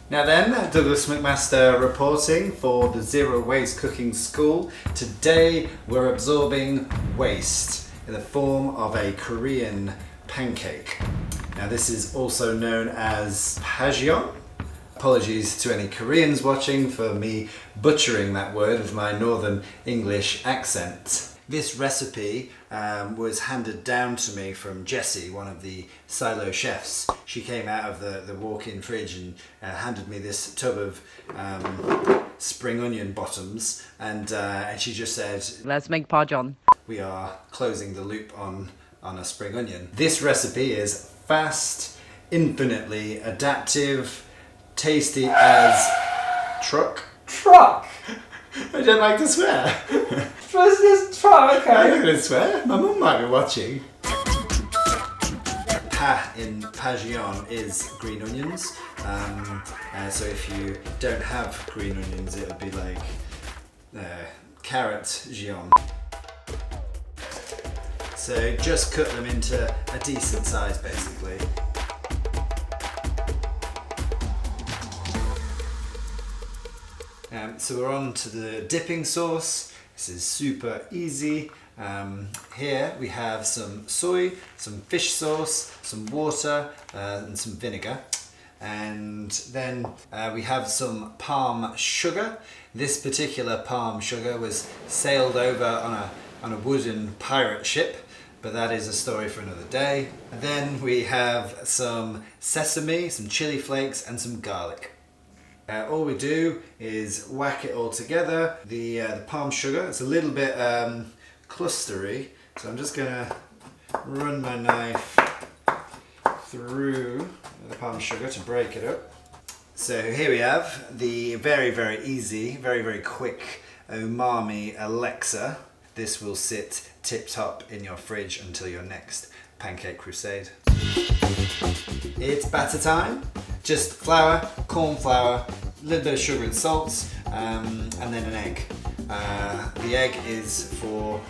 Now then, Douglas McMaster reporting for the Zero Waste Cooking School. Today we're absorbing waste in the form of a Korean pancake. Now this is also known as Pajeon. Apologies to any Koreans watching for me butchering that word with my Northern English accent. This recipe was handed down to me from Jessie, one of the silo chefs. She came out of the walk-in fridge and handed me this tub of spring onion bottoms, and she just said, "Let's make Pajeon." We are closing the loop on a spring onion. This recipe is fast, infinitely adaptive, tasty as truck. Truck? I don't like to swear. What's this truck? Okay. I'm not going to swear. My mum might be watching. Pa in Pajeon is green onions. So if you don't have green onions, it would be like carrot jeon. So just cut them into a decent size, basically. So we're on to the dipping sauce. This is super easy. Here we have some soy, some fish sauce, some water, and some vinegar. And then we have some palm sugar. This particular palm sugar was sailed over on a wooden pirate ship, but that is a story for another day. And then we have some sesame, some chili flakes, and some garlic. All we do is whack it all together. The palm sugar, it's a little bit clustery, so I'm just gonna run my knife through the palm sugar to break it up. So here we have the very, very easy, very, very quick umami elixir. This will sit tip-top in your fridge until your next pancake crusade. It's batter time. Just flour, corn flour, a little bit of sugar and salt, and then an egg. The egg is for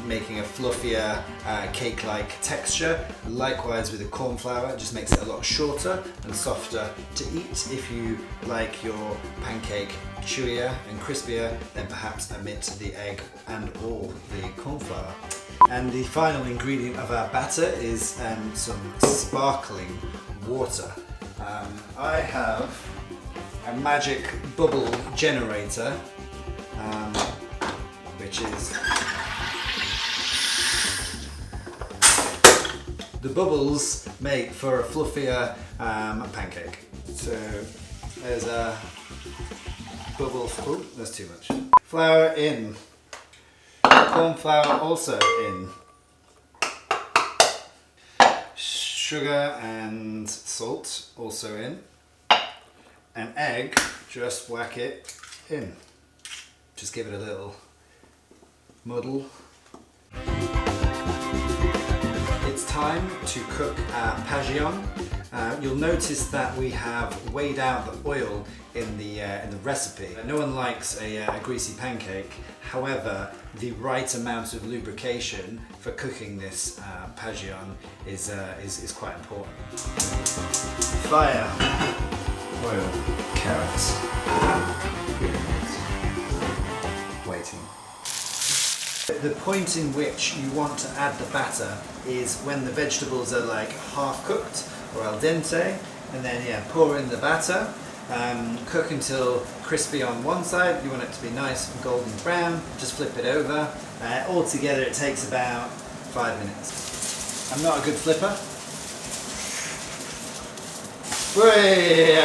making a fluffier, cake-like texture. Likewise with the corn flour, it just makes it a lot shorter and softer to eat. If you like your pancake chewier and crispier, then perhaps omit the egg and or the corn flour. And the final ingredient of our batter is some sparkling water. I have a magic bubble generator, which is the bubbles make for a fluffier pancake. So there's a bubble. Oh, that's too much. Flour in. Corn flour also in. Sugar and salt also in. An egg, just whack it in. Just give it a little muddle. It's time to cook our Pajeon. You'll notice that we have weighed out the oil in the recipe. No one likes a greasy pancake. However, the right amount of lubrication for cooking this Pajeon is quite important. Fire, oil, carrots, waiting. The point in which you want to add the batter is when the vegetables are like half cooked or al dente, and then pour in the batter. Cook until crispy on one side. You want it to be nice and golden brown. Just flip it over. Altogether it takes about 5 minutes. I'm not a good flipper. Yay!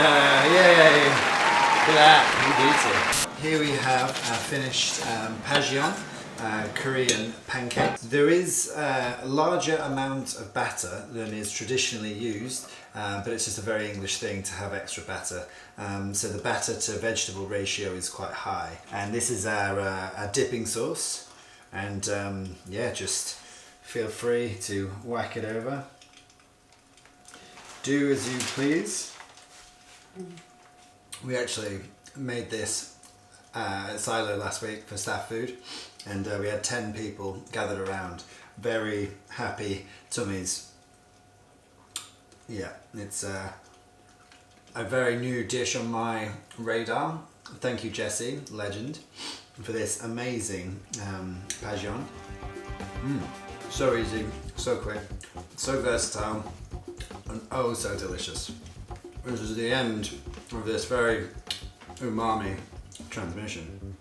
Look at that, you beat it. Here we have our finished Pajeon. Korean pancakes. There is a larger amount of batter than is traditionally used, but it's just a very English thing to have extra batter. So the batter to vegetable ratio is quite high. And this is our dipping sauce. And just feel free to whack it over. Do as you please. We actually made this at Silo last week for staff food, and we had 10 people gathered around, very happy tummies. Yeah, it's a very new dish on my radar. Thank you, Jesse, legend, for this amazing Pajeon. So easy, so quick, so versatile, and oh so delicious. This is the end of this very umami transmission.